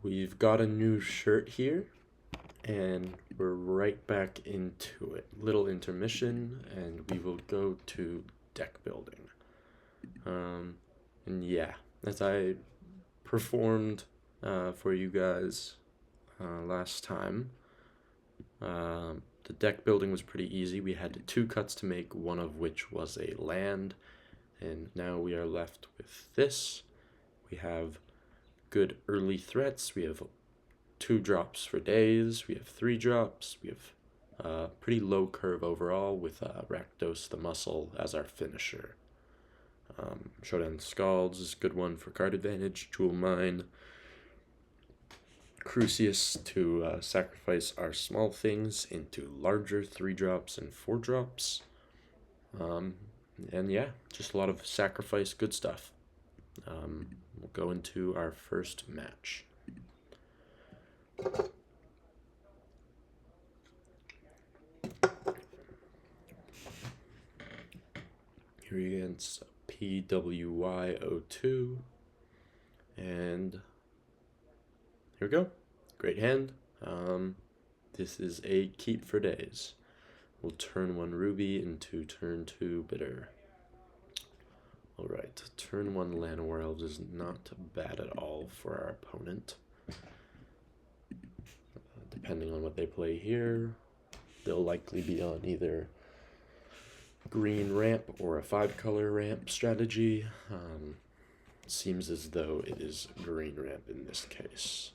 We've got a new shirt here, and we're right back into it. Little intermission, and we will go to deck building. And yeah, as I performed for you guys last time, the deck building was pretty easy. We had 2 cuts to make, one of which was a land, and now we are left with this. We have good early threats. We have 2 drops for days. We have 3 drops. We have pretty low curve overall with Rakdos the Muscle as our finisher. Showdown Scalds is a good one for card advantage. Jewel Mine. Crucius to sacrifice our small things into larger 3 drops and 4 drops. And yeah, just a lot of sacrifice good stuff. We'll go into our first match. Here against PWY02. And here we go. Great hand. This is a keep for days. We'll turn 1 Ruby into turn 2 Bitter. Alright, turn 1 Llanowar Elves is not bad at all for our opponent. Depending on what they play here, they'll likely be on either green ramp or a 5-color ramp strategy. Seems as though it is green ramp in this case.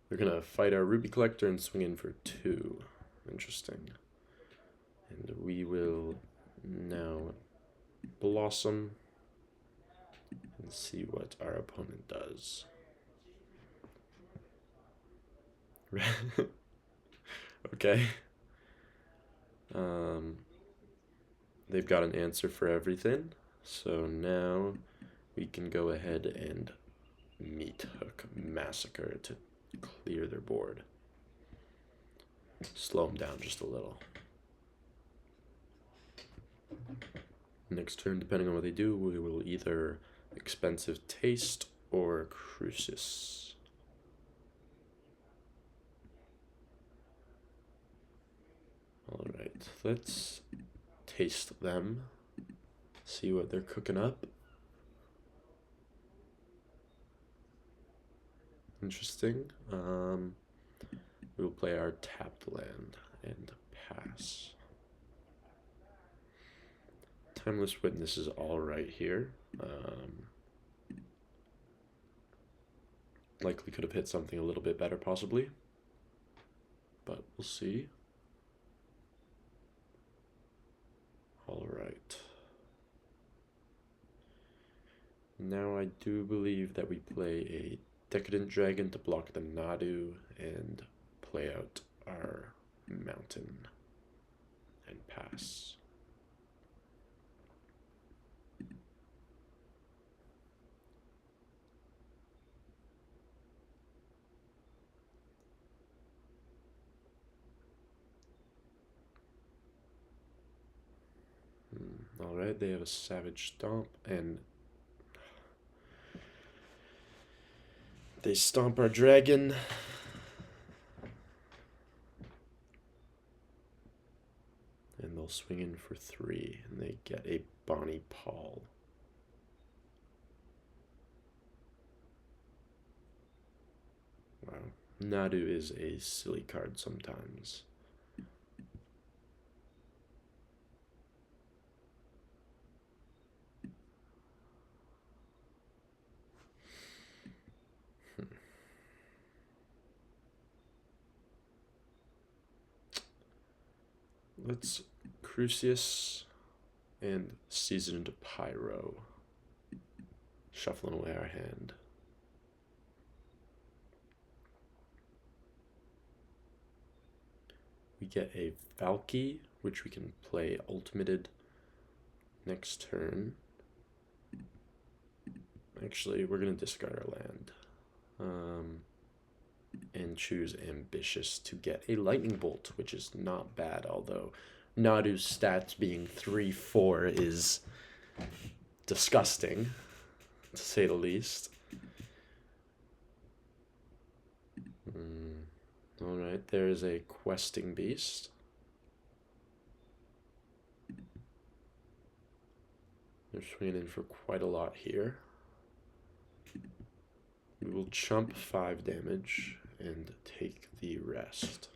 We're gonna fight our Ruby Collector and swing in for 2. Interesting. And we will now Blossom and see what our opponent does. Okay. They've got an answer for everything. So now we can go ahead and Meat Hook Massacre to clear their board. Slow them down just a little. Next turn, depending on what they do, we will either Expensive Taste or Crucis. Alright, let's taste them. See what they're cooking up. Interesting. We'll play our tapped land and pass. Timeless Witness is all right here. Likely could have hit something a little bit better, possibly. But we'll see. All right. Now I do believe that we play a Decadent Dragon to block the Nadu and play out our mountain and pass. Alright, they have a Savage Stomp, and they stomp our dragon. And they'll swing in for 3, and they get a Bonnie Paul. Wow. Nadu is a silly card sometimes. Let's Crucius and Seasoned Pyro. Shuffling away our hand. We get a Valky, which we can play ultimated next turn. Actually, we're going to discard our land. And choose Ambitious to get a Lightning Bolt, which is not bad, although Nadu's stats being 3-4 is disgusting, to say the least. Alright, there is a questing beast. They're swinging in for quite a lot here. We will chump 5 damage and take the rest.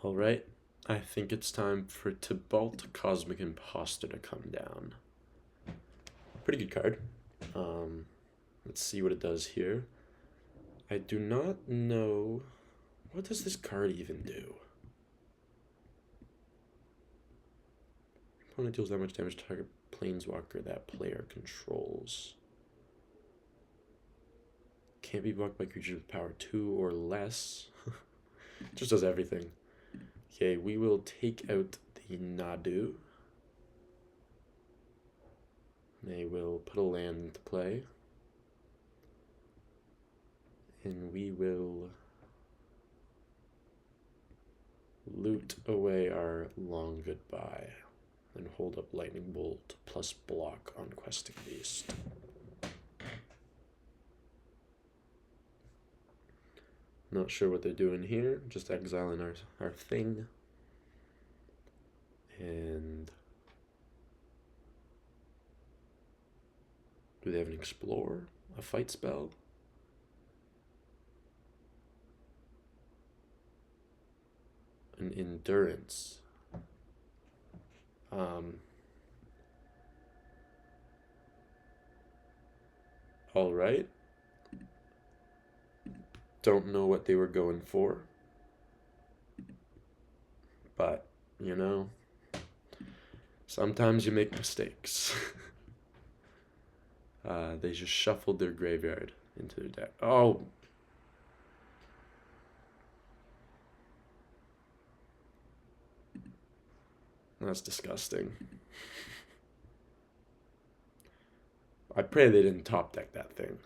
Alright, I think it's time for Tybalt Cosmic Imposter to come down. Pretty good card. Let's see what it does here. I do not know... What does this card even do? Opponent deals that much damage to target planeswalker that player controls. Can't be blocked by creatures with power 2 or less. Just does everything. Okay, we will take out the Nadu. They will put a land into play. And we will loot away our long goodbye and hold up Lightning Bolt plus block on Questing Beast. Not sure what they're doing here, just exiling our thing. And do they have an Explorer? A fight spell? An Endurance. All right. Don't know what they were going for. But, you know, sometimes you make mistakes. They just shuffled their graveyard into their deck. Oh! That's disgusting. I pray they didn't top deck that thing.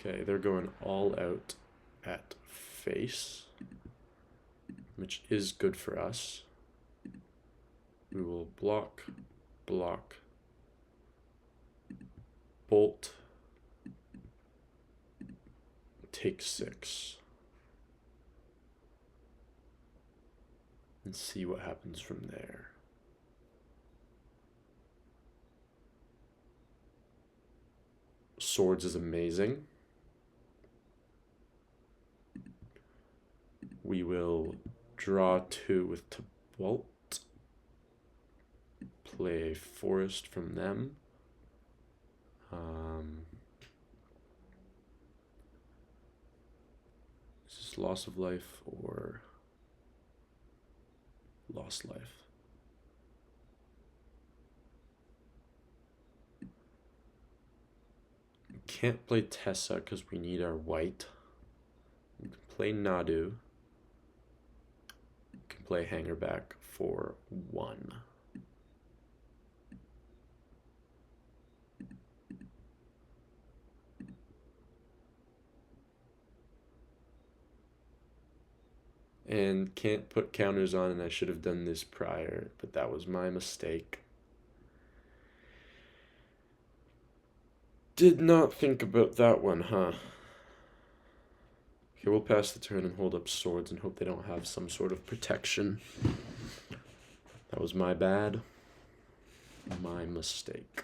Okay, they're going all out at face, which is good for us. We will block, block, bolt, take 6, and see what happens from there. Swords is amazing. We will draw 2 with Tybalt, play a forest from them. Is this loss of life or lost life? We can't play Tessa because we need our white. We can play Nadu. We can play Hangerback for 1. And can't put counters on, and I should have done this prior, but that was my mistake. Did not think about that one, huh? Okay, we'll pass the turn and hold up swords and hope they don't have some sort of protection. That was my bad. My mistake.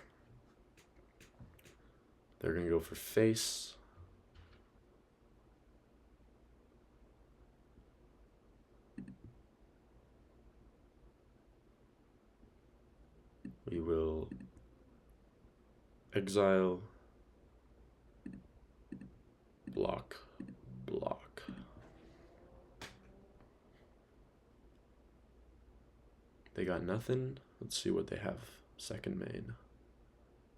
They're gonna go for face. exile, block, block. They got nothing. Let's see what they have. Second main.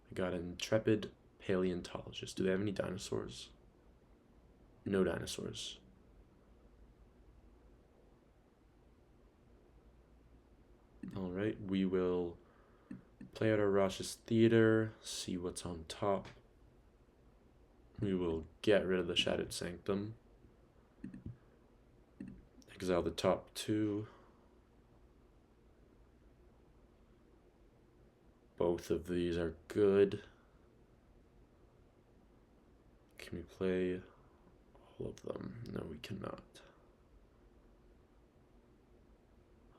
I got an intrepid paleontologist. Do they have any dinosaurs? No dinosaurs. Alright, we will play out our Rosh's Theater, see what's on top. We will get rid of the Shattered Sanctum. Exile the top two. Both of these are good. Can we play all of them? No, we cannot.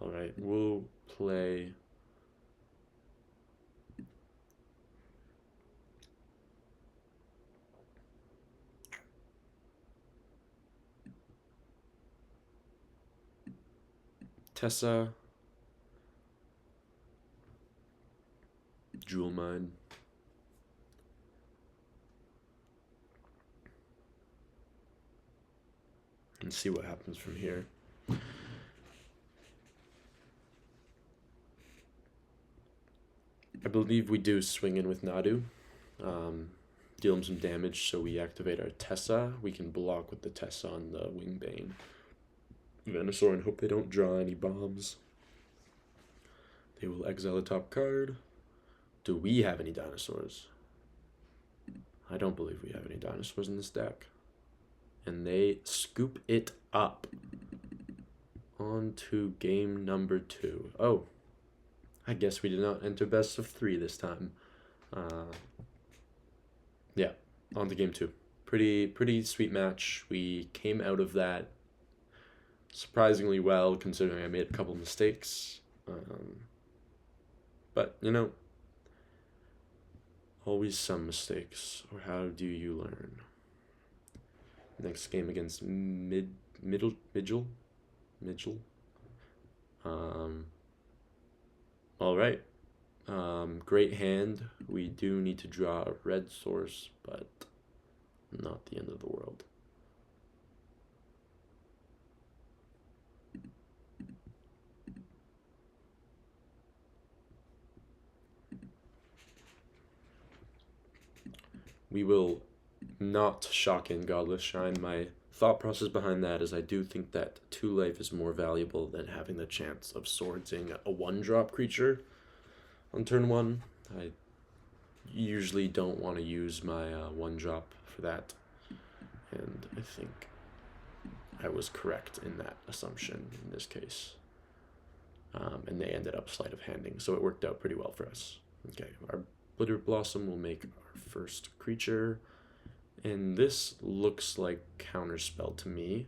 Alright, we'll play Tessa, Jewel Mine, and see what happens from here. I believe we do swing in with Nadu, deal him some damage, so we activate our Tessa. We can block with the Tessa on the Wingbane Venusaur and hope they don't draw any bombs. They will exile the top card. Do we have any dinosaurs? I don't believe we have any dinosaurs in this deck. And they scoop it up. On to game number 2. Oh, I guess we did not enter best of 3 this time. Yeah, on to game 2. Pretty sweet match. We came out of that surprisingly well, considering I made a couple mistakes. But, you know, always some mistakes. Or how do you learn? Next game against Midgel. All right. Great hand. We do need to draw a red source, but not the end of the world. We will not shock in Godless Shine. My thought process behind that is I do think that 2 life is more valuable than having the chance of swordsing a 1-drop creature on turn 1. I usually don't want to use my 1-drop for that, and I think I was correct in that assumption in this case. And they ended up sleight of handing, so it worked out pretty well for us. Okay, our Blitter Blossom will make our first creature, and this looks like Counterspell to me.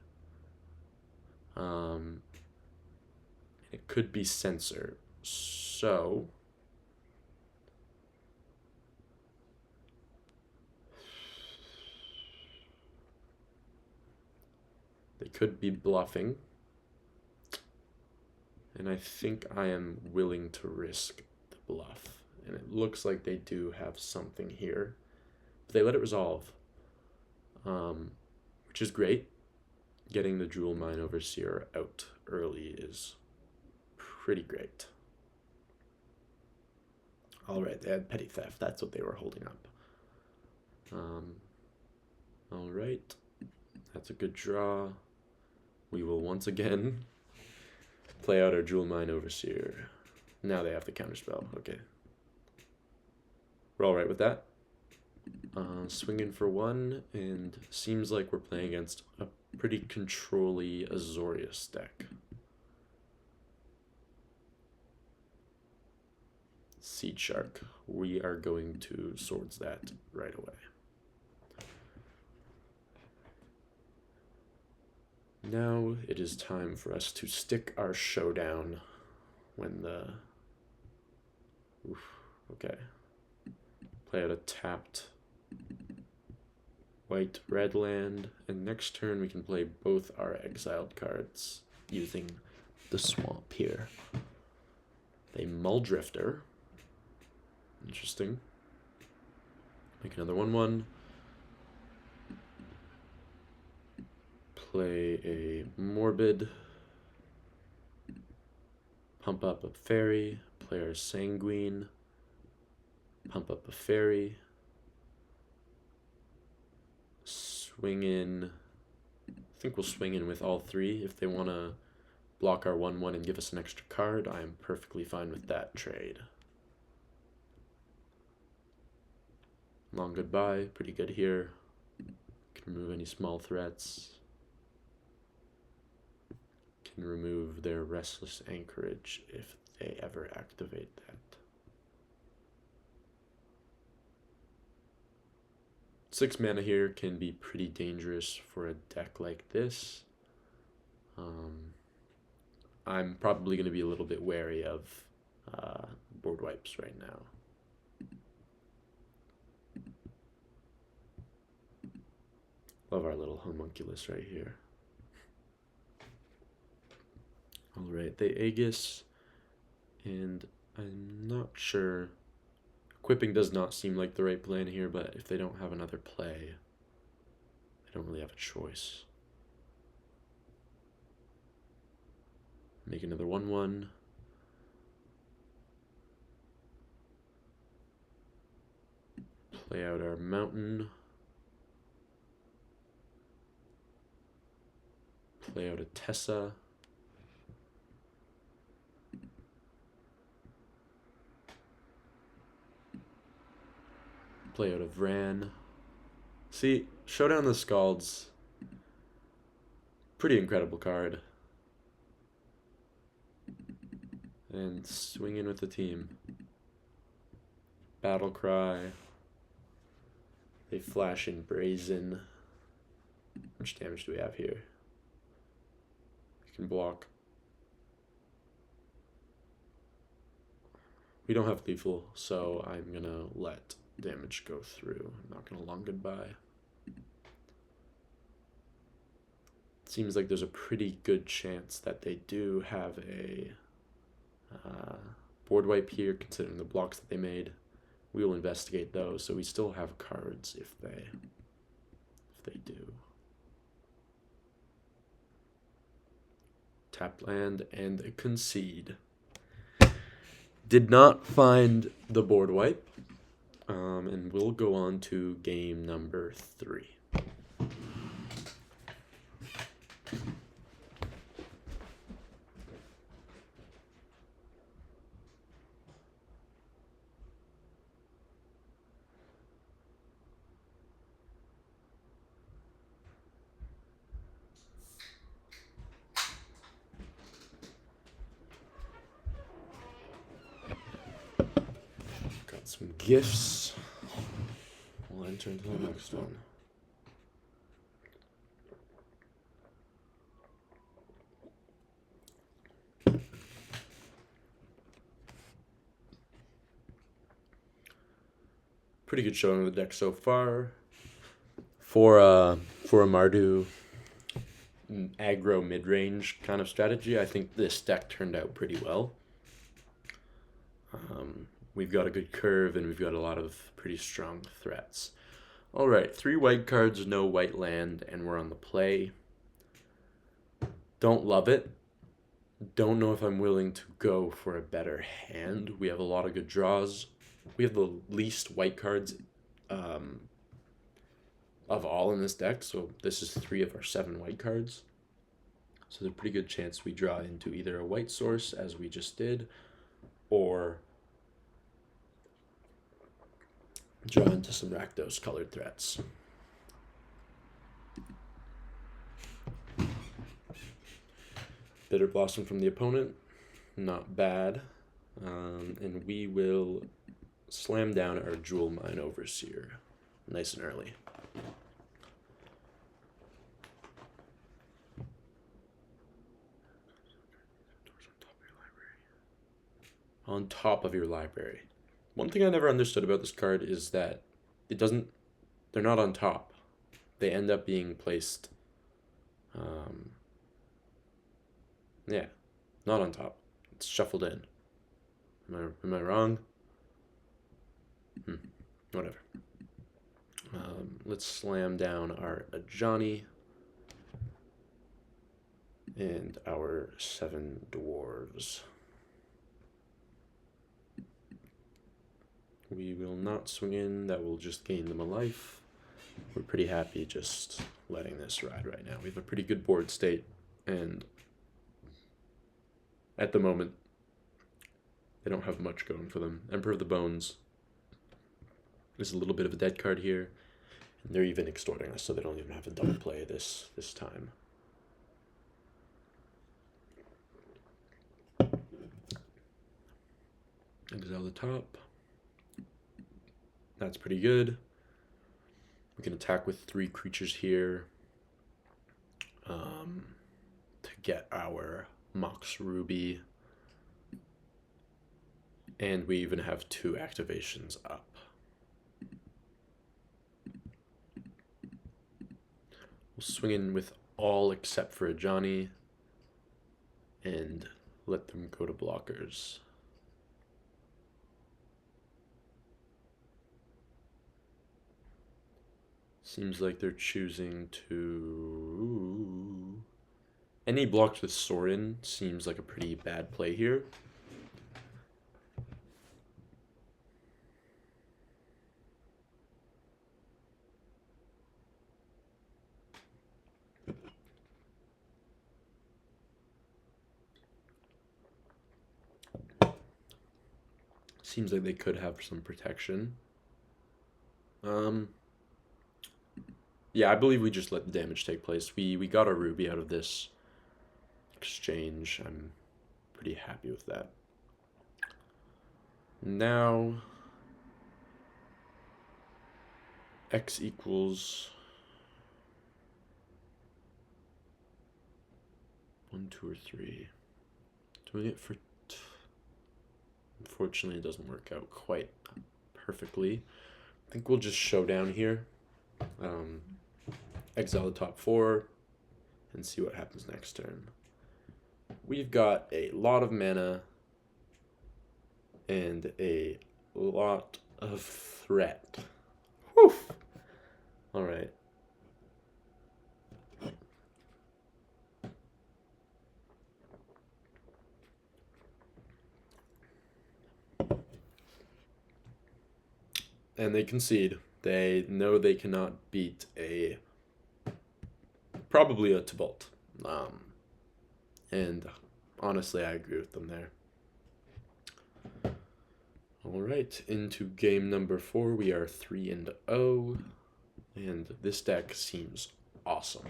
It could be Censor, so they could be bluffing, and I think I am willing to risk the bluff. And it looks like they do have something here. But they let it resolve, which is great. Getting the Jewel Mine Overseer out early is pretty great. All right, they had Petty Theft. That's what they were holding up. All right, that's a good draw. We will once again play out our Jewel Mine Overseer. Now they have the Counterspell. Okay. We're all right with that. Swinging for 1, and seems like we're playing against a pretty control-y Azorius deck. Seed Shark. We are going to swords that right away. Now it is time for us to stick our showdown when the... Oof, okay. Play out a tapped white-red land, and next turn we can play both our exiled cards using the swamp here. A Muldrifter. Interesting. Make another 1/1. Play a Morbid. Pump up a Fairy. Play our Sanguine. Pump up a Fairy. Swing in. I think we'll swing in with all three. If they want to block our 1/1 and give us an extra card, I am perfectly fine with that trade. Long goodbye, pretty good here. Can remove any small threats. Can remove their Restless Anchorage if they ever activate that. 6 mana here can be pretty dangerous for a deck like this. I'm probably going to be a little bit wary of board wipes right now. Love our little homunculus right here. Alright, they Aegis, and I'm not sure. Equipping does not seem like the right plan here, but if they don't have another play, they don't really have a choice. Make another 1/1. Play out our mountain. Play out a Tessa. Play out a Vran. See, Showdown the Scalds. Pretty incredible card. And swing in with the team. Battle Cry. They flash in Brazen. How much damage do we have here? We can block. We don't have lethal, so I'm gonna let damage go through. I'm not gonna long goodbye. Seems like there's a pretty good chance that they do have a board wipe here, considering the blocks that they made. We will investigate those, so we still have cards if they do. Tap land and concede. Did not find the board wipe, and we'll go on to game number 3. Some gifts. We'll enter into the next one. Pretty good showing of the deck so far. For a Mardu aggro mid-range kind of strategy, I think this deck turned out pretty well. We've got a good curve, and we've got a lot of pretty strong threats. All right, 3 white cards, no white land, and we're on the play. Don't love it. Don't know if I'm willing to go for a better hand. We have a lot of good draws. We have the least white cards of all in this deck, so this is 3 of our 7 white cards. So there's a pretty good chance we draw into either a white source, as we just did, or draw into some Rakdos colored threats. Bitter Blossom from the opponent, not bad. And we will slam down our Jewel Mine Overseer nice and early. On top of your library. One thing I never understood about this card is that they're not on top. They end up being placed, not on top. It's shuffled in. Am I wrong? Whatever. Let's slam down our Ajani and our 7 dwarves. We will not swing in, that will just gain them a life. We're pretty happy just letting this ride right now. We have a pretty good board state, and at the moment, they don't have much going for them. Emperor of the Bones is a little bit of a dead card here, and they're even extorting us, so they don't even have a double play this time. Exile the top. That's pretty good. We can attack with 3 creatures here to get our Mox Ruby. And we even have 2 activations up. We'll swing in with all except for a Johnny and let them go to blockers. Seems like they're choosing to... Any blocks with Sorin seems like a pretty bad play here. Seems like they could have some protection. Yeah, I believe we just let the damage take place. We got a ruby out of this exchange. I'm pretty happy with that. Now, x equals 1, 2, or 3. Doing it for... Unfortunately, it doesn't work out quite perfectly. I think we'll just show down here. Exile the top 4 and see what happens next turn. We've got a lot of mana and a lot of threat. Whew! Alright. And they concede. They know they cannot beat probably a Tybalt. And honestly, I agree with them there. All right, into game number 4. We are 3-0, and this deck seems awesome.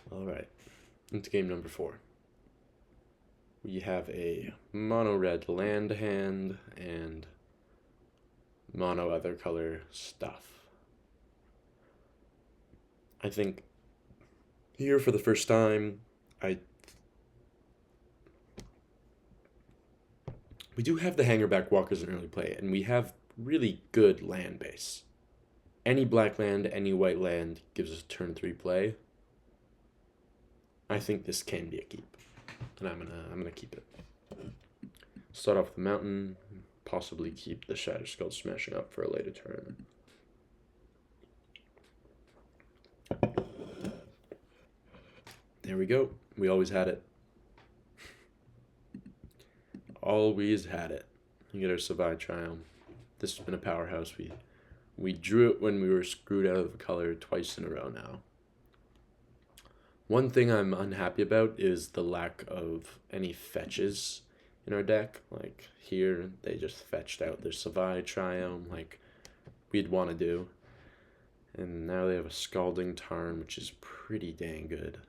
All right, into game number 4. We have a mono red land hand and mono other color stuff. I think here for the first time, we do have the Hangerback Walkers in early play, and we have really good land base. Any black land, any white land gives us turn 3 play. I think this can be a keep, and I'm gonna keep it. Start off with the mountain, possibly keep the Shatter Skull Smashing Up for a later turn. There we go. We always had it. Always had it. You get our Savai Triumph. This has been a powerhouse. We drew it when we were screwed out of the color twice in a row now. One thing I'm unhappy about is the lack of any fetches in our deck. Like here, they just fetched out their Savai Triumph like we'd want to do. And now they have a Scalding Tarn, which is pretty dang good.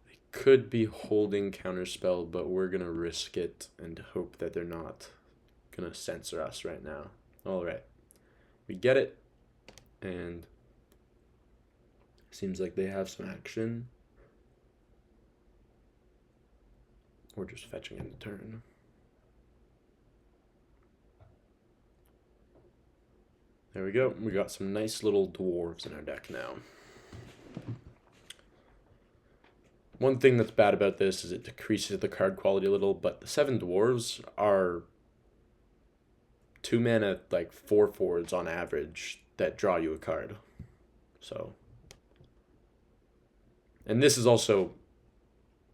They could be holding Counterspell, but we're going to risk it and hope that they're not going to censor us right now. All right. We get it, and seems like they have some action. Or just fetching in the turn. There we go. We got some nice little dwarves in our deck now. One thing that's bad about this is it decreases the card quality a little, but the 7 dwarves are 2 mana, like 4/4s on average that draw you a card. So, and this is also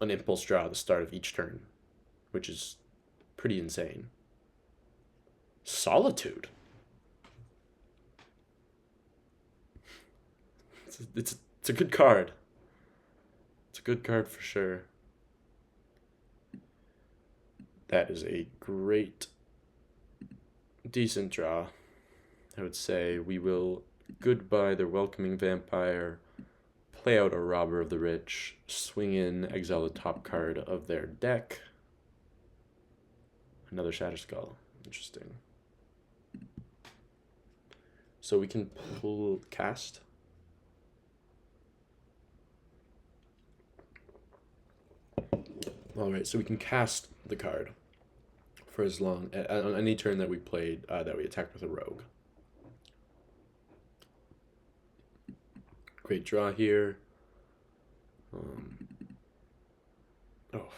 an impulse draw at the start of each turn, which is pretty insane. Solitude. It's a good card. It's a good card for sure. That is a great, decent draw. I would say we will goodbye the Welcoming Vampire, play out a Robber of the Rich, swing in, exile the top card of their deck. Another Shatterskull. Interesting. So we can pull cast. All right, so we can cast the card for as long on any turn that we played that we attacked with a rogue. Great draw here. Oh.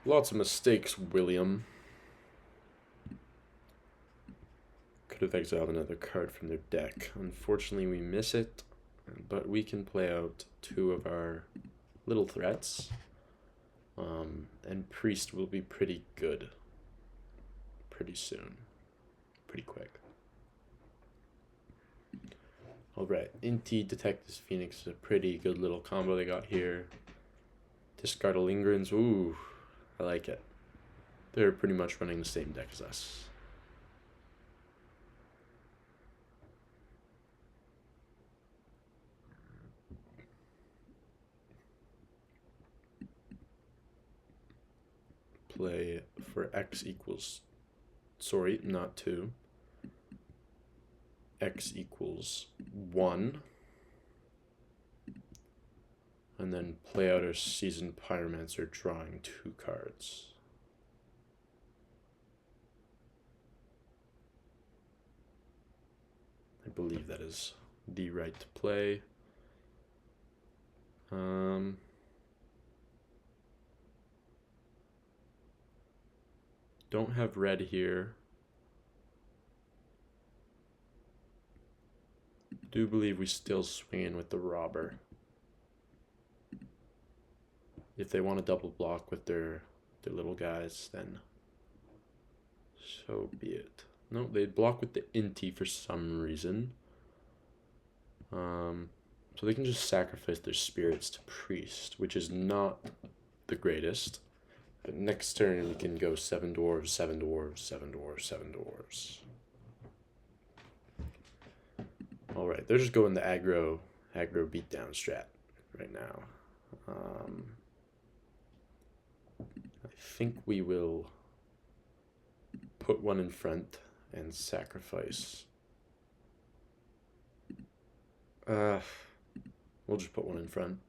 Lots of mistakes, William. Could have exiled another card from their deck. Unfortunately, we miss it, but we can play out 2 of our little threats. And Priest will be pretty good pretty soon. Pretty quick. Alright, Inti Detect this Phoenix is a pretty good little combo they got here. Discard a Lingerins. Ooh, I like it. They're pretty much running the same deck as us. Play for X equals, sorry, not 2. X equals 1. And then play out our Seasoned Pyromancer, drawing 2 cards. I believe that is the right to play. Don't have red here. Do believe we still swing in with the Robber. If they want to double block with their little guys, then so be it. No, they block with the Inti for some reason. So they can just sacrifice their spirits to Priest, which is not the greatest. But next turn we can go 7 dwarves, 7 dwarves, 7 dwarves, 7 dwarves. Alright, they're just going the aggro beatdown strat right now. I think we will put 1 in front and sacrifice. We'll just put 1 in front.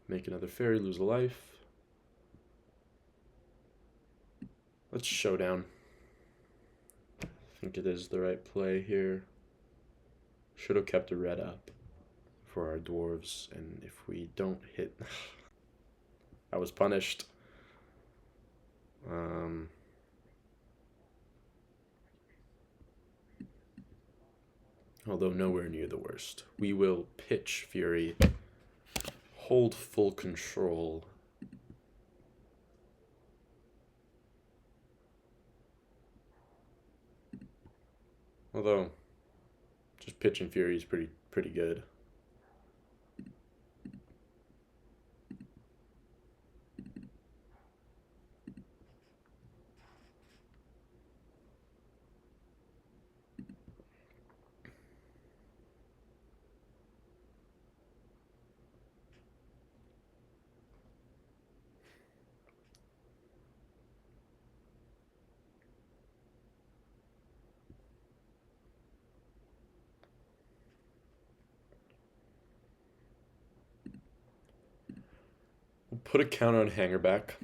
Make another fairy, lose a life. Let's showdown. I think it is the right play here. Should have kept a red up for our dwarves, and if we don't hit, I was punished. Although nowhere near the worst. We will pitch Fury, hold full control. Although, just pitching Fury is pretty good. put a counter on hanger back.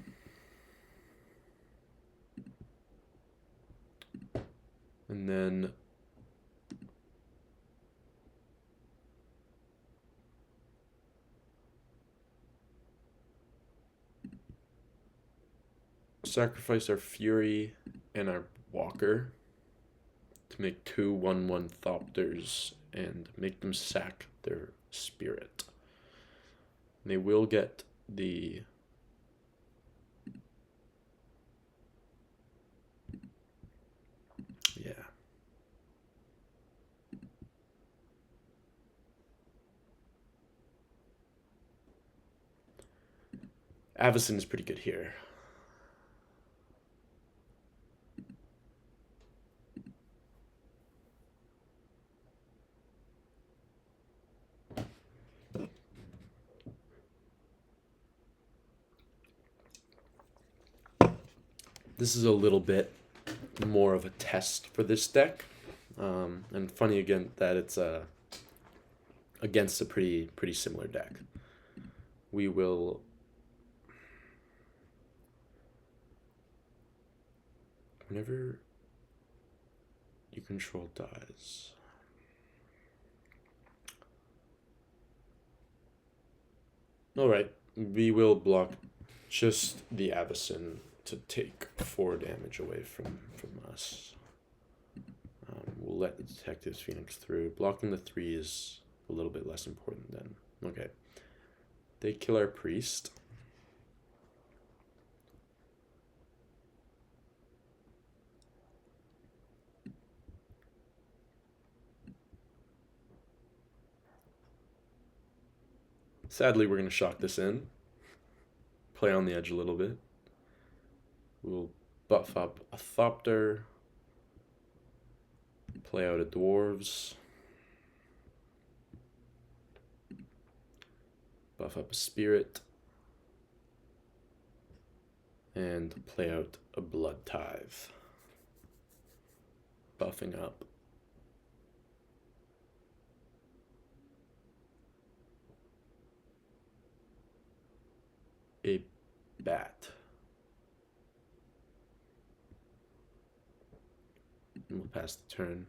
And then sacrifice our Fury and our Walker to make 2 1/1 Thopters and make them sack their spirit. And they will get the Avacyn is pretty good here. This is a little bit more of a test for this deck. And funny again that it's against a pretty similar deck. We will whenever you control dies. Alright, we will block just the Avacyn to take 4 damage away from us. We'll let the Detective's Phoenix through. Blocking the 3 is a little bit less important then. Okay. They kill our priest. Sadly, we're going to shock this in. Play on the edge a little bit. We'll buff up a Thopter. Play out a Dwarves. Buff up a Spirit. And play out a Blood Tithe. Buffing up a Bat. And we'll pass the turn.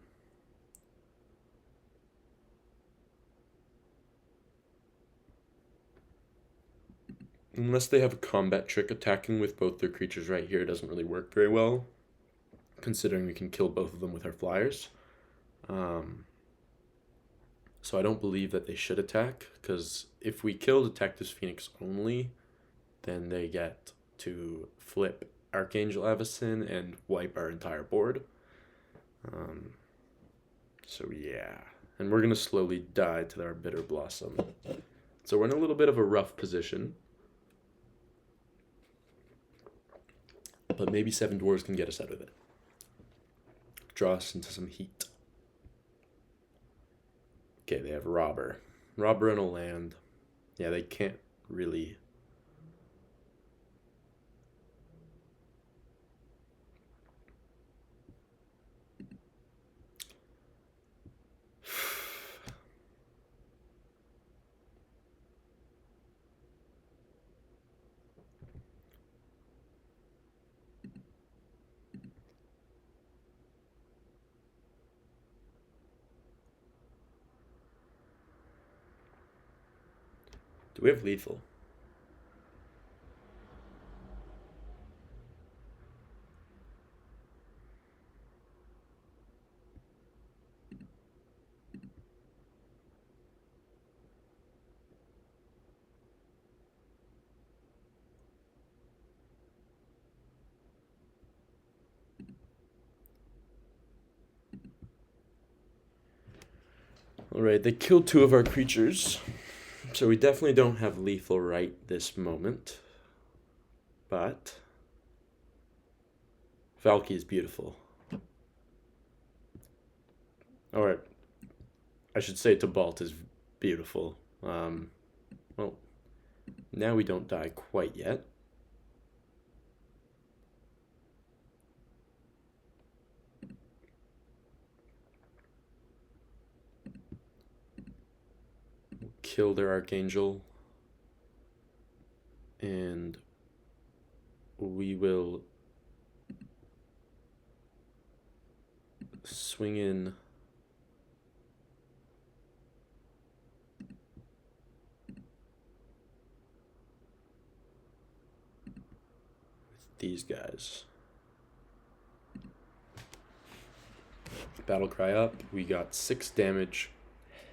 Unless they have a combat trick, attacking with both their creatures right here doesn't really work very well, considering we can kill both of them with our flyers. So I don't believe that they should attack, because if we kill Detective's Phoenix only, then they get to flip Archangel Avacyn and wipe our entire board. So yeah, and we're going to slowly die to our Bitter Blossom. So we're in a little bit of a rough position. But maybe 7 Dwarves can get us out of it. Draw us into some heat. Okay, they have Robber. Robber and a land. Yeah, they can't really... Do we have lethal? Alright, they killed 2 of our creatures. So we definitely don't have lethal right this moment. But Valky is beautiful. Or I should say Tobalt is beautiful. Well, now we don't die quite yet. Kill their Archangel. And we will swing in with these guys. Battle cry up. We got 6 damage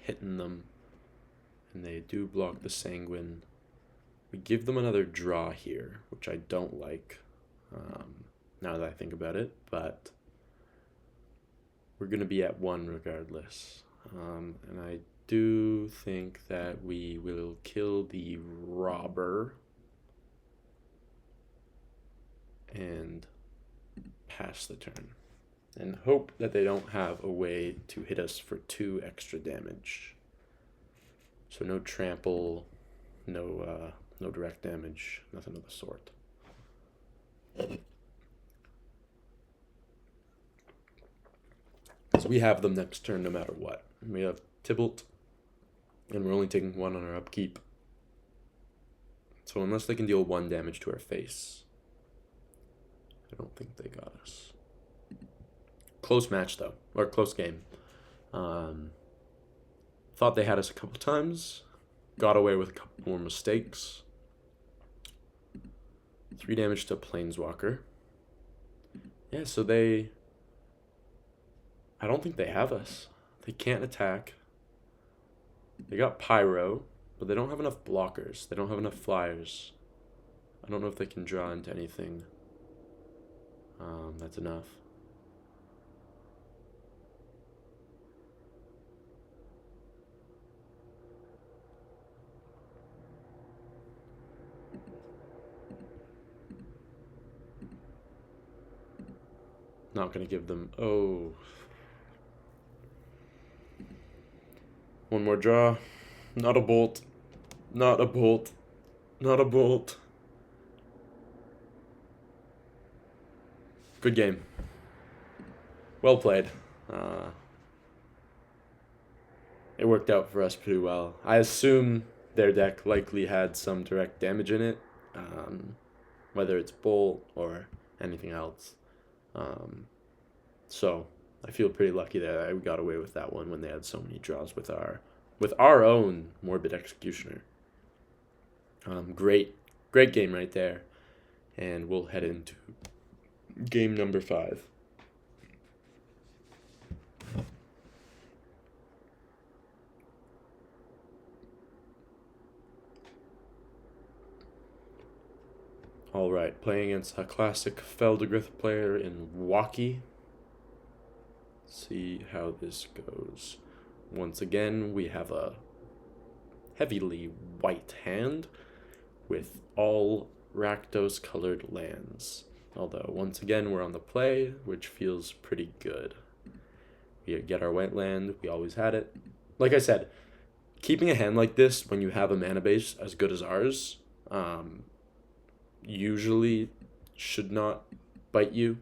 hitting them, and they do block the sanguine. We give them another draw here, which I don't like, now that I think about it, but we're going to be at 1 regardless. And I do think that we will kill the robber and pass the turn, and hope that they don't have a way to hit us for 2 extra damage. So no trample, no direct damage, nothing of the sort. So we have them next turn no matter what. We have Tybalt, and we're only taking 1 on our upkeep. So unless they can deal 1 damage to our face, I don't think they got us. Close match though, or close game. Thought they had us a couple times, got away with a couple more mistakes. 3 damage to Planeswalker. Yeah, so I don't think they have us. They can't attack. They got Pyro, but they don't have enough blockers. They don't have enough flyers. I don't know if they can draw into anything. That's enough. Not gonna give them, one more draw. Not a bolt. Not a bolt. Not a bolt. Good game. Well played. It worked out for us pretty well. I assume their deck likely had some direct damage in it, whether it's bolt or anything else. So I feel pretty lucky that I got away with that one when they had so many draws with our own Morbid Executioner. Great game right there. And we'll head into game number 5. All right, playing against a classic Feldegrith player in Waukee. See how this goes. Once again, we have a heavily white hand with all Rakdos colored lands. Although, once again, we're on the play, which feels pretty good. We get our white land, we always had it. Like I said, keeping a hand like this when you have a mana base as good as ours, usually should not bite you.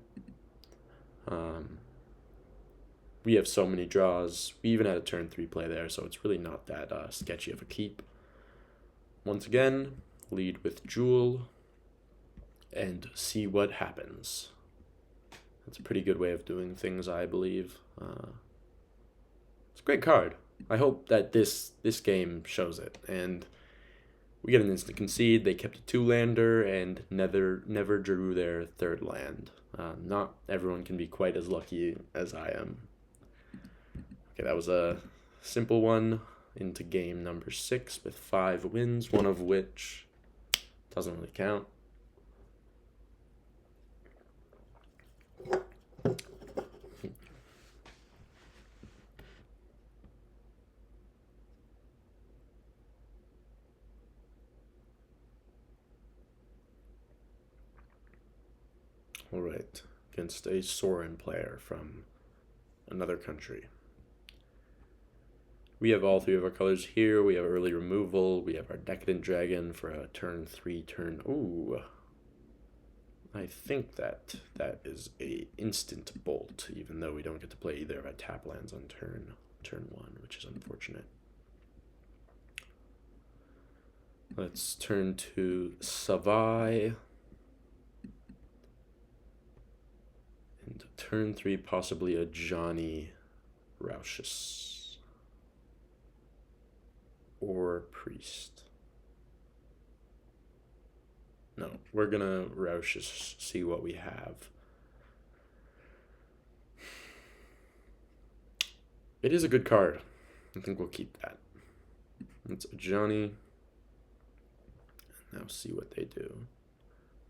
We have so many draws. We even had a turn 3 play there, so it's really not that sketchy of a keep. Once again, lead with Jewel and see what happens. That's a pretty good way of doing things, I believe. It's a great card. I hope that this game shows it. And we get an instant concede. They kept a 2-lander and never drew their 3rd land. Not everyone can be quite as lucky as I am. Okay, that was a simple one into game number 6 with 5 wins, one of which doesn't really count. All right, against a Sorin player from another country. We have all 3 of our colors here. We have early removal. We have our Decadent Dragon for a turn 3 turn. Ooh. I think that is a instant bolt, even though we don't get to play either of our tap lands on turn 1, which is unfortunate. Let's turn to Savai. And turn 3, possibly a Johnny Rauschus. Or Priest. No, we're gonna Rauschus, see what we have. It is a good card. I think we'll keep that. It's a Johnny. Now see what they do.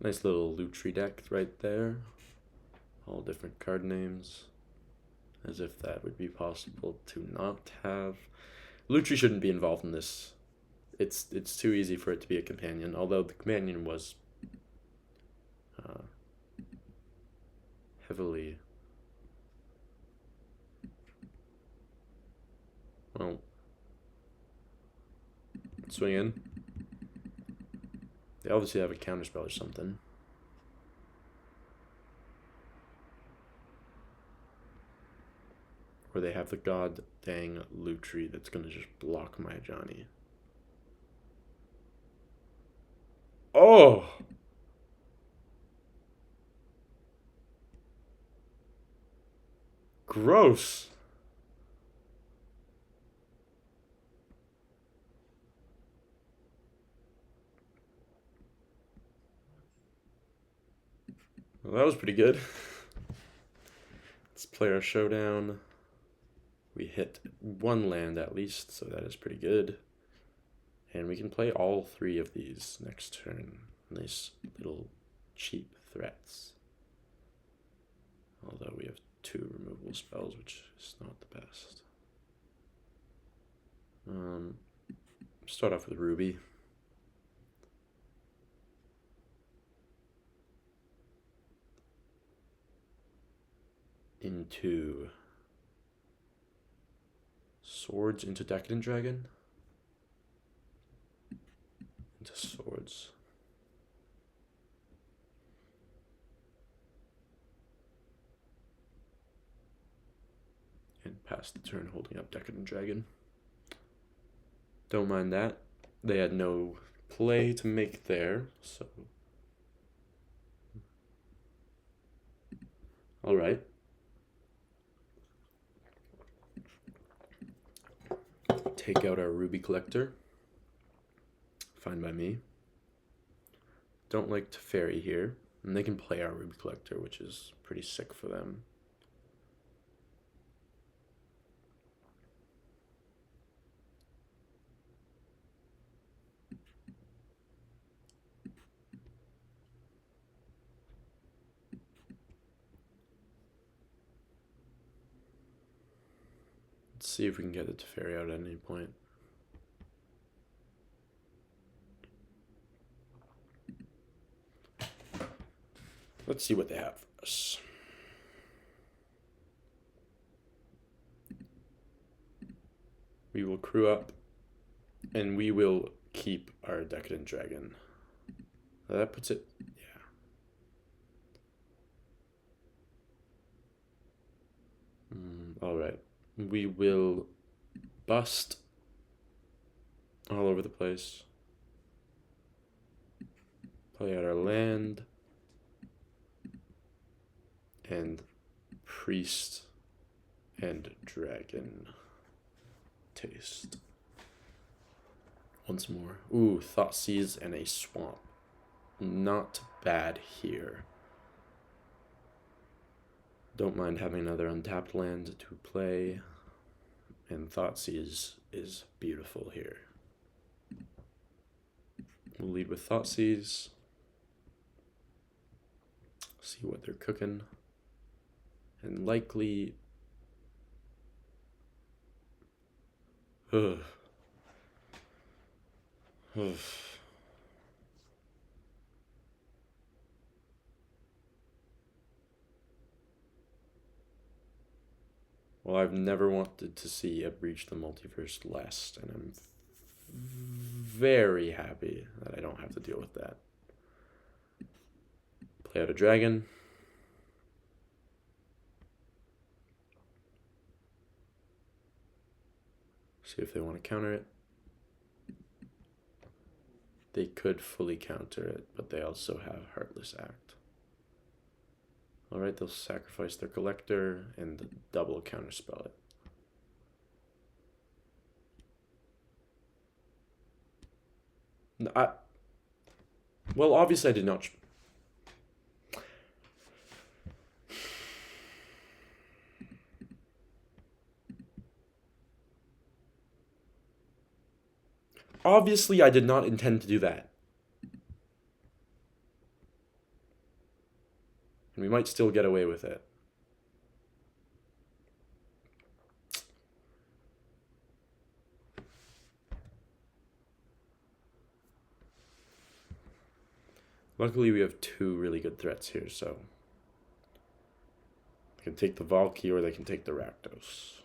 Nice little Lutri deck right there. All different card names. As if that would be possible to not have. Lutri shouldn't be involved in this. It's too easy for it to be a companion, although the companion was heavily... Well, swing in. They obviously have a counterspell or something. Or they have the god dang Lutri that's gonna just block my Johnny. Oh! Gross! Well, that was pretty good. Let's play our showdown. We hit 1 land at least, so that is pretty good. And we can play all 3 of these next turn. Nice little cheap threats. Although we have 2 removable spells, which is not the best. Start off with Ruby. Into Swords, into Decadent Dragon. Into Swords. And pass the turn holding up Decadent Dragon. Don't mind that. They had no play to make there, so... Alright. Take out our Ruby Collector. Fine by me. Don't like Teferi here. And they can play our Ruby Collector, which is pretty sick for them. Let's see if we can get the Teferi out at any point. Let's see what they have for us. We will crew up, and we will keep our Decadent Dragon. That puts it, yeah. All right. We will bust all over the place. Play out our land. And Priest and Dragon. Taste. Once more. Ooh, Thoughtseize and a Swamp. Not bad here. Don't mind having another untapped land to play. And Thoughtseize is beautiful here. We'll lead with Thoughtseize. See what they're cooking. And likely... Ugh. Ugh. Well, I've never wanted to see a Breach the Multiverse last, and I'm very happy that I don't have to deal with that. Play out a dragon. See if they want to counter it. they could fully counter it, but they also have Heartless Act. Alright, they'll sacrifice their collector and double counterspell it. Well, obviously I did not. Obviously I did not intend to do that. And we might still get away with it. Luckily, we have two really good threats here, so they can take the Valky or they can take the Rakdos.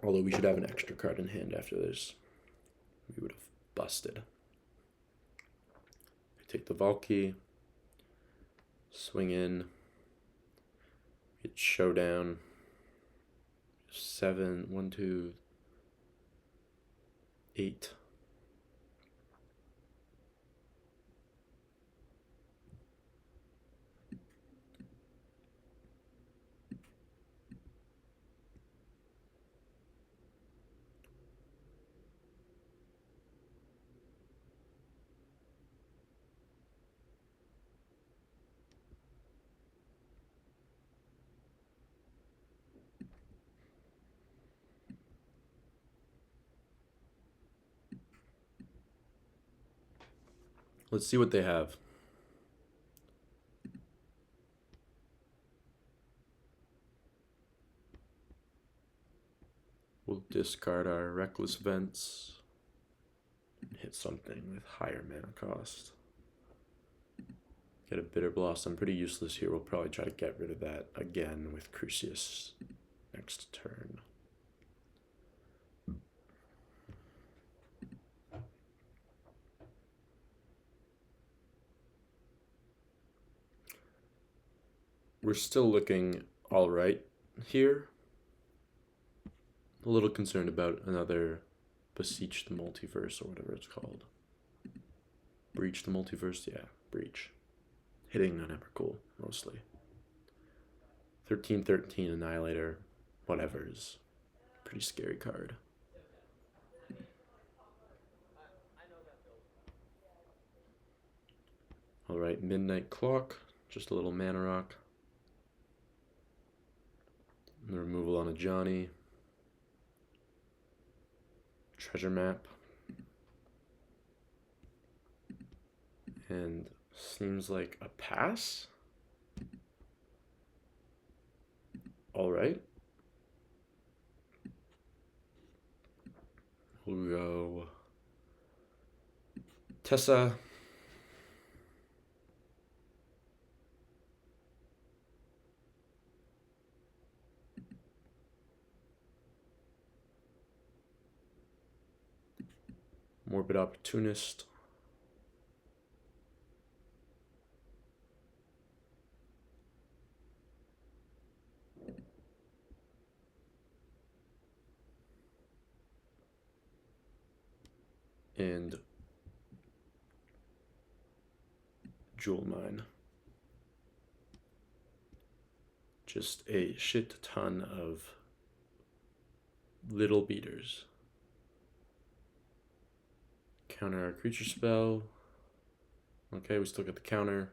Although we should have an extra card in hand after this. We would have busted. Take the Valky, swing in, get showdown. 7, 1, 2, 8. Let's see what they have. We'll discard our Reckless Vents and hit something with higher mana cost. Get a Bitter Blossom. Pretty useless here. We'll probably try to get rid of that again with Crucius next turn. We're still looking all right here. A little concerned about another Beseech the Multiverse or whatever it's called. Breach the Multiverse? Yeah, Breach. Hitting on Emrakul, mostly. 13/13 Annihilator, whatever, is a pretty scary card. Alright, Midnight Clock, just a little mana rock. The removal on a Johnny. Treasure Map. And seems like a pass. Alright. We'll go Tessa. Morbid Opportunist. And Jewel Mine. Just a shit ton of little beaters. Counter our creature spell. Okay, we still get the counter.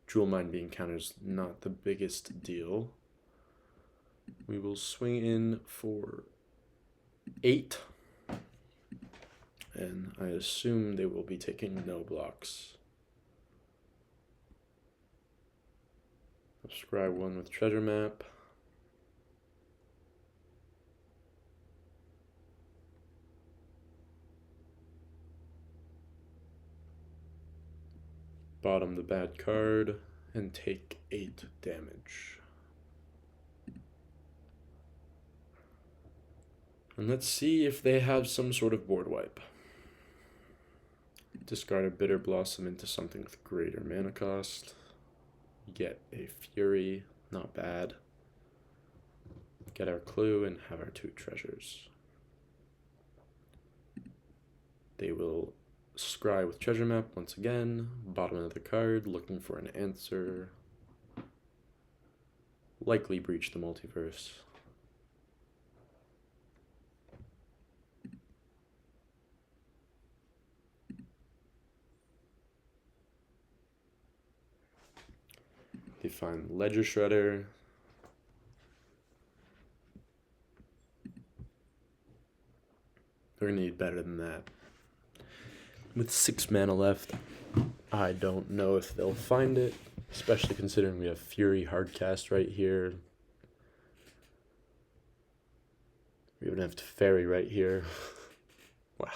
Jewel Mine being countered is not the biggest deal. We will swing in for 8. And I assume they will be taking no blocks. Subscribe 1 with Treasure Map. Bottom the bad card and take 8 damage. And let's see if they have some sort of board wipe. Discard a Bitter Blossom into something with greater mana cost. Get a Fury, not bad. get our clue, and have our 2 treasures. They will scry with treasure map once again. Bottom of the card, looking for an answer. Likely breach the multiverse. They find Ledger Shredder. They're gonna need better than that. With 6 mana left, I don't know if they'll find it, especially considering we have Fury Hardcast right here. We even have Fairy right here. Wow.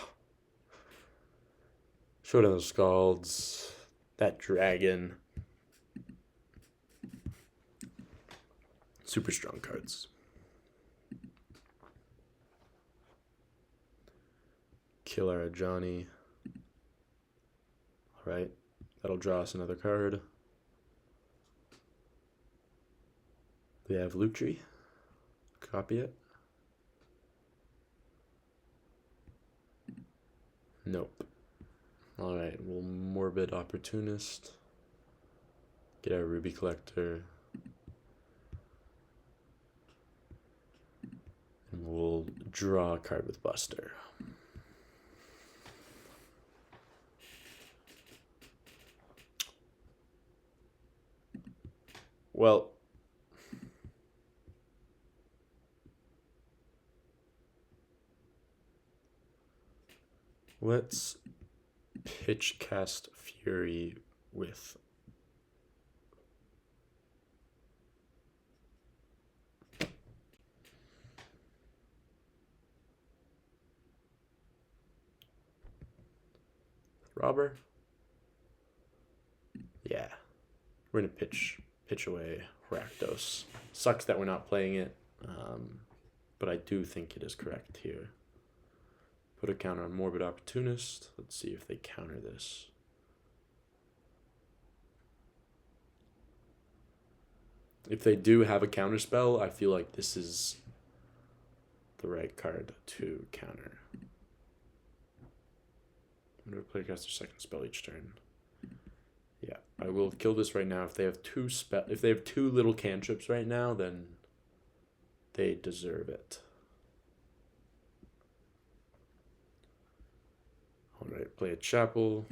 Showdown of Scalds, that dragon. Super strong cards. Killer Johnny. Alright, that'll draw us another card. We have Lutri. Copy it. Nope. Alright, we'll Morbid Opportunist. Get our Ruby Collector. And we'll draw a card with Buster. Well, let's pitch cast Fury with Robber. Yeah, we're gonna pitch away Rakdos. Sucks that we're not playing it, but I do think it is correct here. Put a counter on Morbid Opportunist. Let's see if they counter this. If they do have a counter spell, I feel like this is the right card to counter. I'm going to play cast their second spell each turn. Yeah, I will kill this right now. If they have 2 little cantrips right now, then they deserve it. Alright, play a Chapel,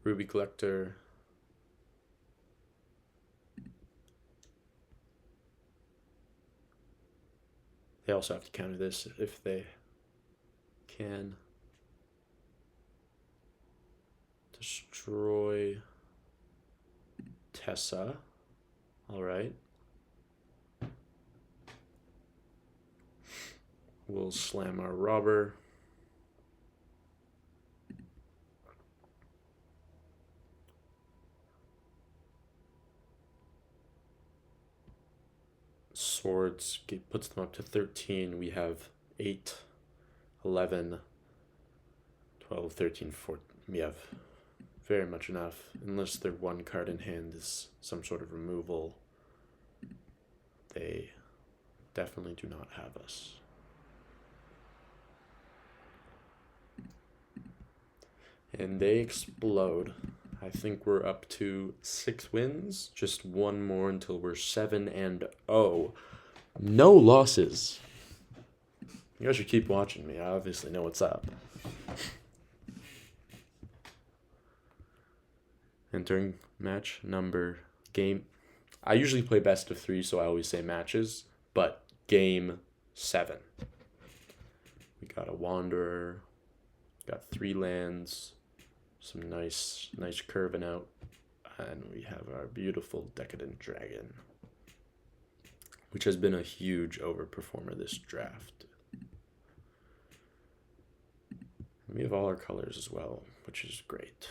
Ruby Collector. They also have to counter this if they can. Destroy Tessa. Alright. We'll slam our Robber. Swords puts them up to 13. We have 8, 11, 12, 13, 14. We have very much enough, unless their 1 card in hand is some sort of removal. They definitely do not have us. And they explode. I think we're up to 6 wins. Just 1 more until we're 7-0. No losses. You guys should keep watching me. I obviously know what's up. Entering match number game. I usually play best of 3, so I always say matches, but game 7. We got a Wanderer, got 3 lands, some nice curving out, and we have our beautiful Decadent Dragon, which has been a huge overperformer this draft. We have all our colors as well, which is great.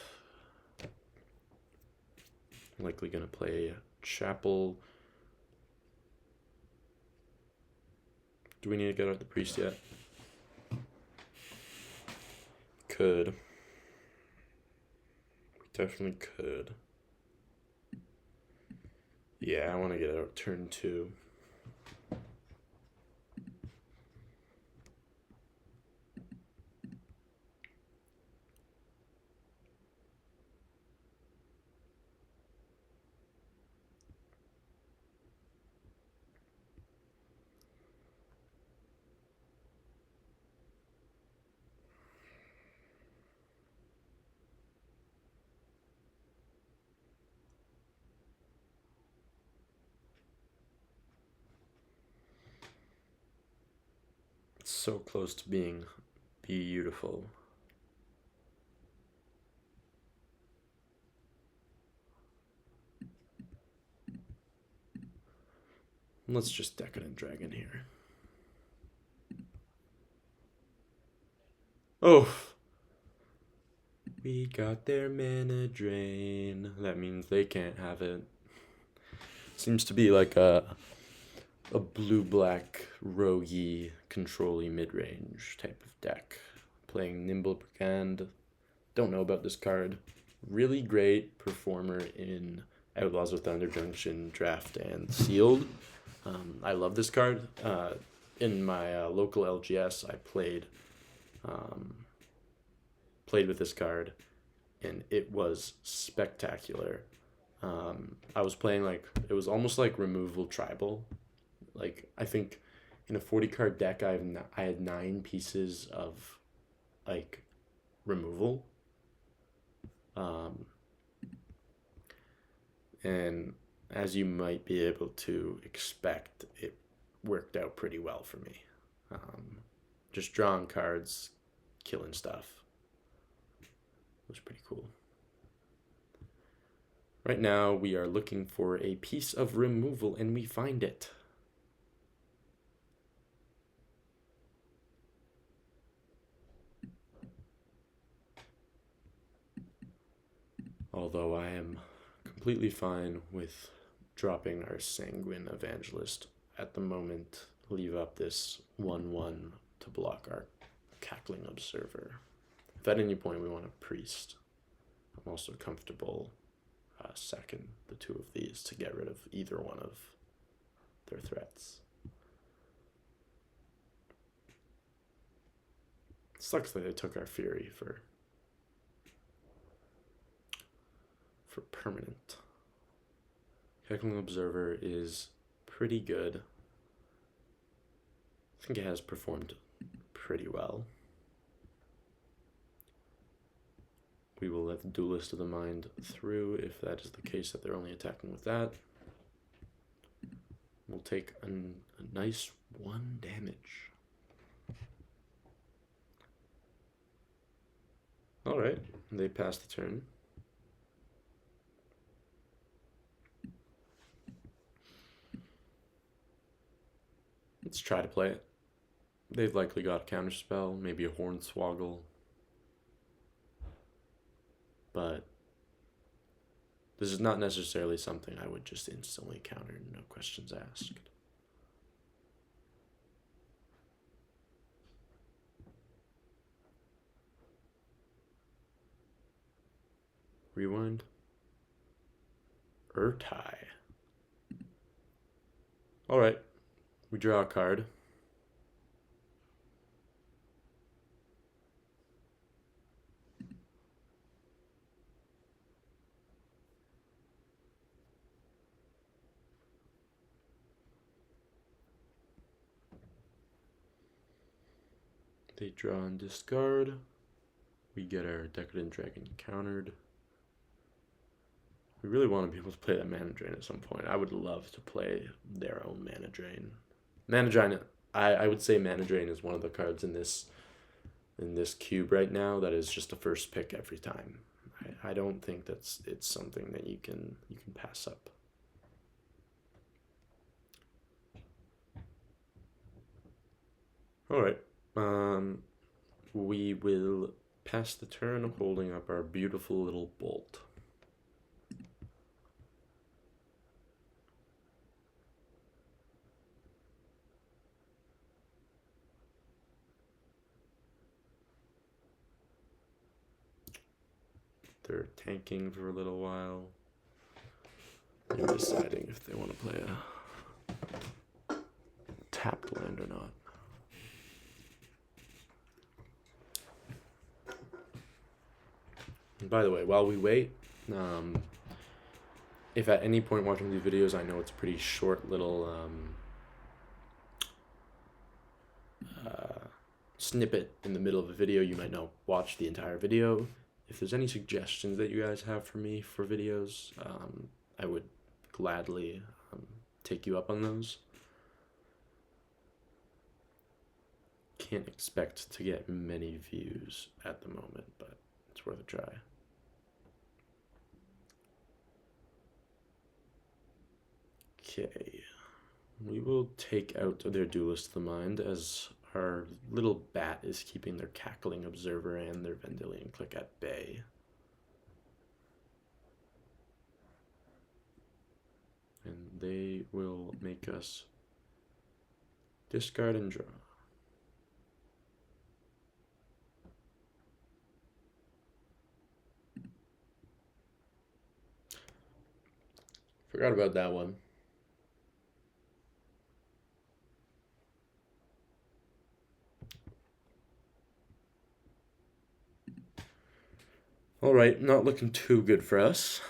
Likely gonna play Chapel. Do we need to get out the priest yet? Could. We definitely could. Yeah, I want to get out turn 2. It's so close to being beautiful. Let's just Decadent Dragon here. Oh! We got their mana drain. That means they can't have it. Seems to be like a blue-black roguey control-y mid-range type of deck. Playing Nimble Brigand. Don't know about this card. Really great performer in Outlaws of Thunder Junction, Draft, and Sealed. I love this card. In my local LGS, I played with this card, and it was spectacular. I was playing it was almost like removal tribal. Like, I think in a 40 card deck, I had 9 pieces of removal. And as you might be able to expect, it worked out pretty well for me. Just drawing cards, killing stuff. It was pretty cool. Right now, we are looking for a piece of removal, and we find it. Although I am completely fine with dropping our Sanguine Evangelist at the moment. Leave up this 1/1 to block our Cackling Observer. If at any point we want a Priest, I'm also comfortable sacking the 2 of these to get rid of either one of their threats. Sucks that they took our Fury for permanent. Cackling Observer is pretty good. I think it has performed pretty well. We will let the Duelist of the Mind through if that is the case, that they're only attacking with that. We'll take a nice 1 damage. Alright, they pass the turn. Let's try to play it. They've likely got a counterspell, maybe a Hornswoggle. But this is not necessarily something I would just instantly counter, no questions asked. Rewind. Urtai. Alright, we draw a card. They draw and discard. We get our Decadent Dragon countered. We really want to be able to play that Mana Drain at some point. I would love to play their own Mana Drain. Mana Drain, I would say Mana Drain is one of the cards in this cube right now that is just a first pick every time. I don't think it's something that you can pass up. All right. We will pass the turn holding up our beautiful little bolt. They're tanking for a little while. They're deciding if they want to play a tapped land or not. And by the way, while we wait, if at any point watching these videos, I know it's a pretty short little snippet in the middle of a video, you might not watch the entire video. If there's any suggestions that you guys have for me for videos, I would gladly take you up on those. can't expect to get many views at the moment, but it's worth a try. Okay, we will take out their Duelist of the Mind, as our little bat is keeping their Cackling Observer and their Vendilion Click at bay. And they will make us discard and draw. Forgot about that one. All right, not looking too good for us.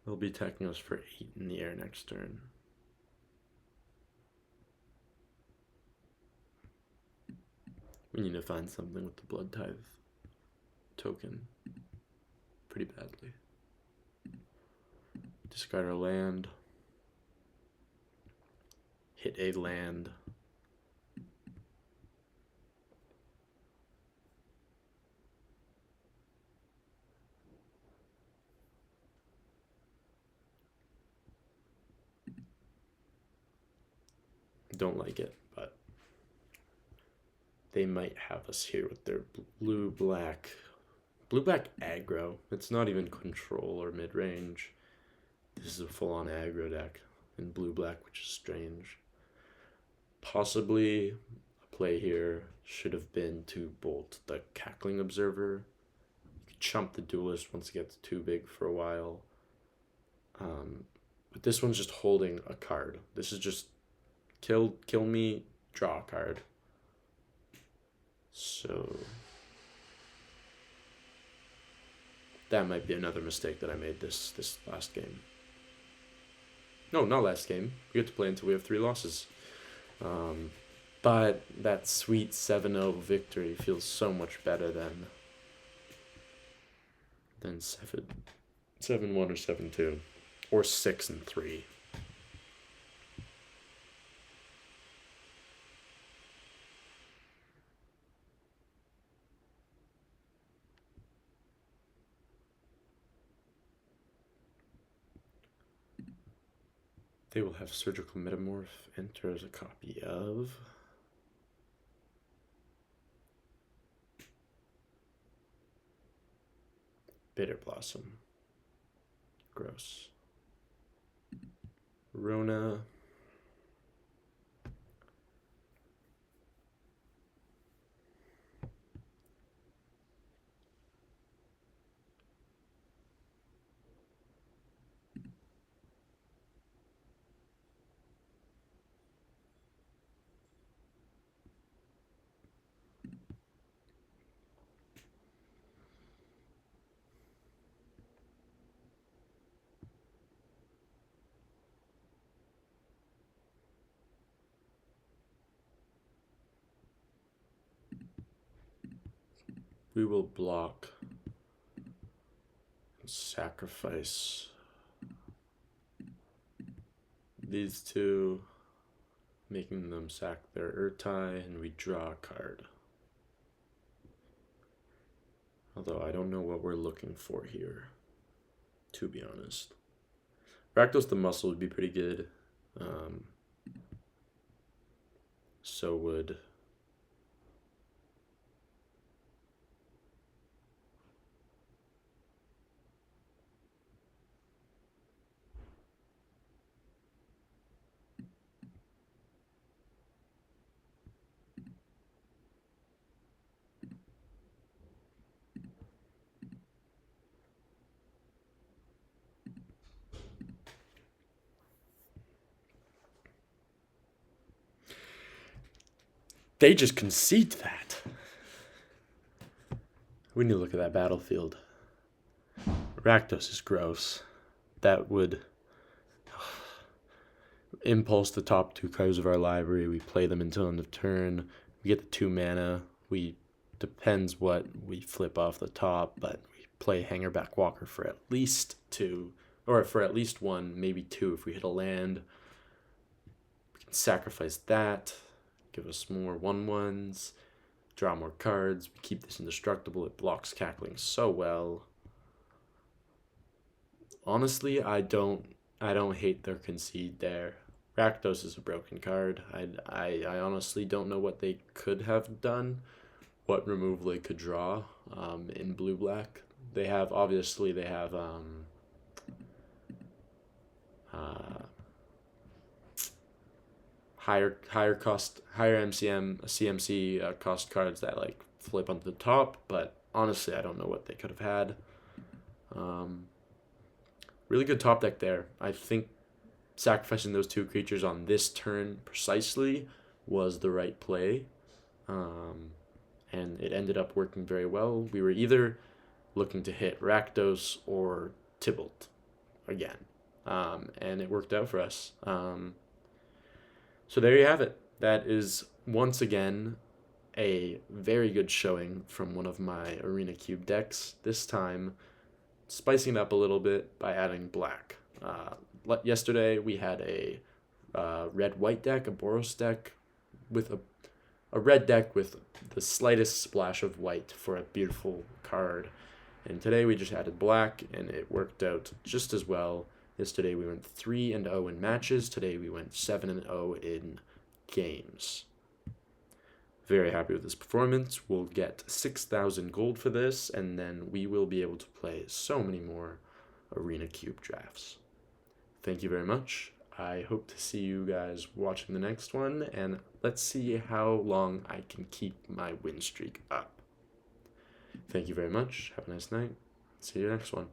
They'll be attacking us for 8 in the air next turn. We need to find something with the Blood Tithe token pretty badly. Discard our land. Hit a land. Don't like it, but they might have us here with their blue-black aggro. It's not even control or mid-range. This is a full-on aggro deck in blue-black, which is strange. Possibly a play here should have been to bolt the Cackling Observer. You could chump the Duelist once it gets too big for a while. But this one's just holding a card. This is just kill me, draw a card. So that might be another mistake that I made this last game. No, not last game. We get to play until we have 3 losses. But that sweet 7-0 victory feels so much better than 7-1 or 7-2 or 6-3. They will have Surgical Metamorph enter as a copy of Bitter Blossom. Gross. Rona. We will block and sacrifice these two, making them sack their Urtai, and we draw a card. Although I don't know what we're looking for here, to be honest. Rakdos the Muscle would be pretty good. So would they just concede that. We need to look at that battlefield. Rakdos is gross. That would impulse the top 2 cards of our library. We play them until end of turn. We get the 2 mana. Depends what we flip off the top, but we play Hangerback Walker for at least 2, or for at least 1, maybe 2 if we hit a land. We can sacrifice that, give us more 1/1s, draw more cards. We keep this indestructible. It blocks Cackling so well. Honestly, I don't hate their concede there. Rakdos is a broken card. I honestly don't know what they could have done, what removal they could draw in blue-black. They have higher CMC cost cards that like flip onto the top, but honestly I don't know what they could have had. Really good top deck there. I think sacrificing those 2 creatures on this turn precisely was the right play, and it ended up working very well. We were either looking to hit Rakdos or Tybalt again, and it worked out for us. So there you have it. That is once again a very good showing from one of my Arena Cube decks, this time spicing it up a little bit by adding black. Yesterday we had a red-white deck, a Boros deck, with a red deck with the slightest splash of white for a beautiful card. And today we just added black, and it worked out just as well. Yesterday we went 3-0 in matches. Today we went 7-0 in games. Very happy with this performance. We'll get 6,000 gold for this, and then we will be able to play so many more Arena Cube drafts. Thank you very much. I hope to see you guys watching the next one, and let's see how long I can keep my win streak up. Thank you very much. Have a nice night. See you next one.